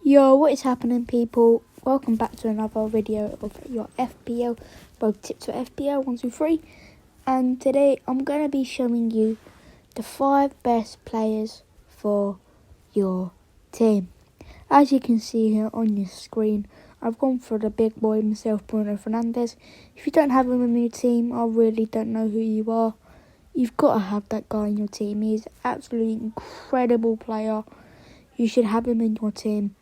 Yo, what is happening, people? Welcome back to another video of your FPL, both tips for FPL 123. And today I'm going to be showing you the 5 best players for your team. As you can see here on your screen, I've gone for the big boy himself, Bruno Fernandes. If you don't have him in your team, I really don't know who you are. You've got to have that guy in your team. He's an absolutely incredible player. You should have him in your team.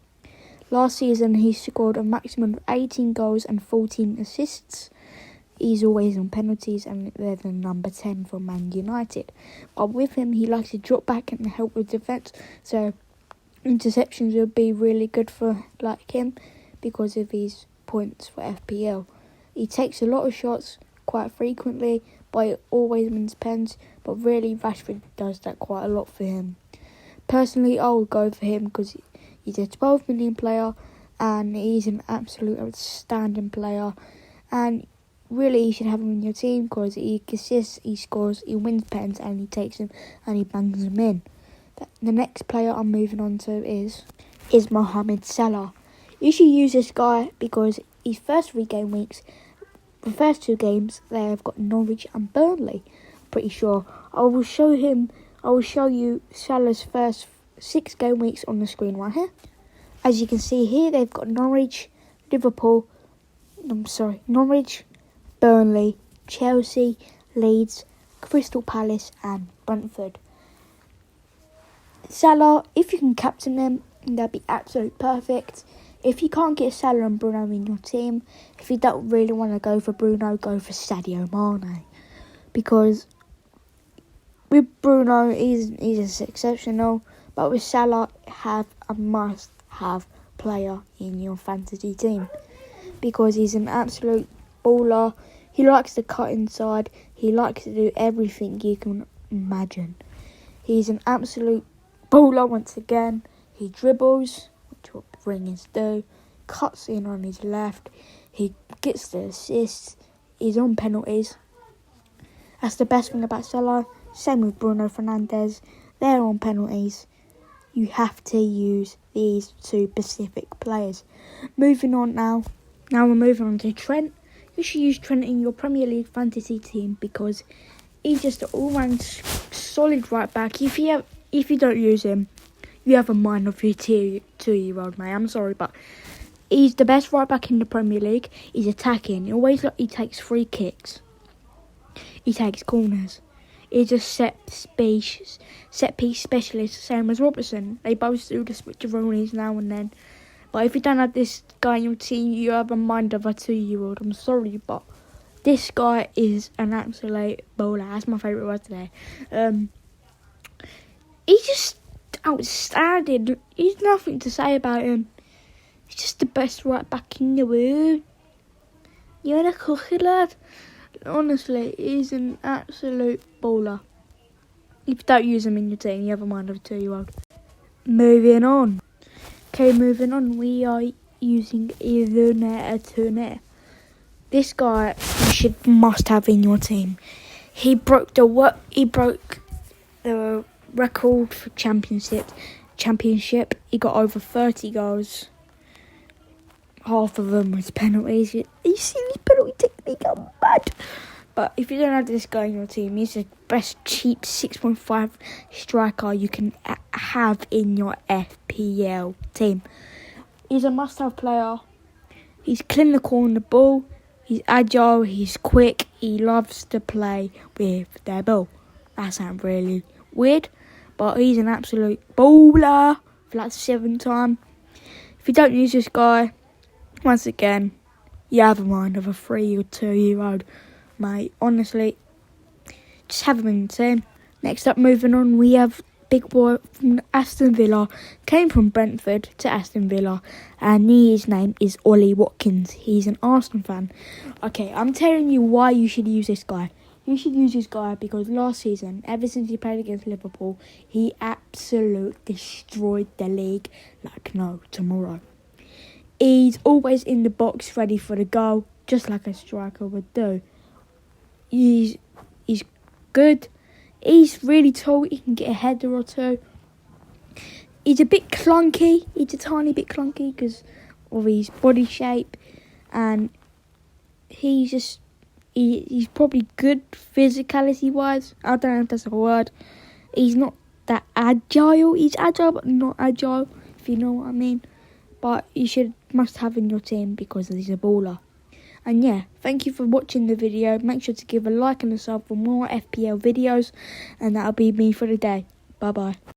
Last season, he scored a maximum of 18 goals and 14 assists. He's always on penalties, and they're the number 10 for Man United. But with him, he likes to drop back and help with defence. So interceptions would be really good for him because of his points for FPL. He takes a lot of shots quite frequently, but he always wins pens. But really, Rashford does that quite a lot for him. Personally, I would go for him because he's a 12 million player and he's an absolute outstanding player. And really, you should have him in your team because he assists, he scores, he wins pens, and he takes them and he bangs them in. The next player I'm moving on to is Mohamed Salah. You should use this guy because his first 3 game weeks, the first 2 games, they've got Norwich and Burnley. Pretty sure. I will show you Salah's first 6 game weeks on the screen right here. As you can see here, they've got Norwich, Burnley, Chelsea, Leeds, Crystal Palace and Brentford. Salah, if you can captain them, that'd be absolutely perfect. If you can't get Salah and Bruno in your team, if you don't really want to go for Bruno, go for Sadio Mane. Because with Bruno, he's exceptional. But with Salah, have a must-have player in your fantasy team. Because he's an absolute baller. He likes to cut inside. He likes to do everything you can imagine. He's an absolute baller once again. He dribbles, which what bringers do. Cuts in on his left. He gets the assists. He's on penalties. That's the best thing about Salah. Same with Bruno Fernandes. They're on penalties. You have to use these 2 specific players. Moving on now. Now we're moving on to Trent. You should use Trent in your Premier League fantasy team because he's just an all-round solid right back. If you don't use him, you have a mind of your 2-year-old, mate. I'm sorry, but he's the best right back in the Premier League. He's attacking. He takes free kicks. He takes corners. He's a set piece specialist, same as Robertson. They both do the switcheroonies now and then. But if you don't have this guy in your team, you have a mind of a 2-year-old. I'm sorry, but this guy is an absolute bowler. That's my favourite word today. He's just outstanding. There's nothing to say about him. He's just the best right back in the world. You're a cookie, lad. Honestly, he's an absolute baller. If you don't use him in your team, you have a mind of a 2-year-old. Moving on. We are using Iduna Tune. This guy you must have in your team. He broke the record for championship. He got over 30 goals. Half of them was penalties. You see his penalty technique, I'm mad. But if you don't have this guy in your team, he's the best cheap 6.5 striker you can have in your FPL team. He's a must-have player. He's clinical on the ball. He's agile. He's quick. He loves to play with their ball. That sounds really weird, but he's an absolute baller for like the 7th time. If you don't use this guy, once again, you have a mind of a 3 or 2-year-old, mate. Honestly, just have him in the team. Next up, moving on, we have big boy from Aston Villa. Came from Brentford to Aston Villa, and his name is Ollie Watkins. He's an Arsenal fan. Okay, I'm telling you why you should use this guy. You should use this guy because last season, ever since he played against Liverpool, he absolutely destroyed the league like no tomorrow. He's always in the box ready for the goal, just like a striker would do. He's good. He's really tall. He can get a header or 2. he's a bit clunky. He's a tiny bit clunky because of his body shape, and he's probably good physicality wise. I don't know if that's a word. He's not that agile. He's agile but not agile, if you know what I mean. But you must have in your team because he's a baller. And yeah, thank you for watching the video. Make sure to give a like and a sub for more FPL videos, and that'll be me for the day. Bye bye.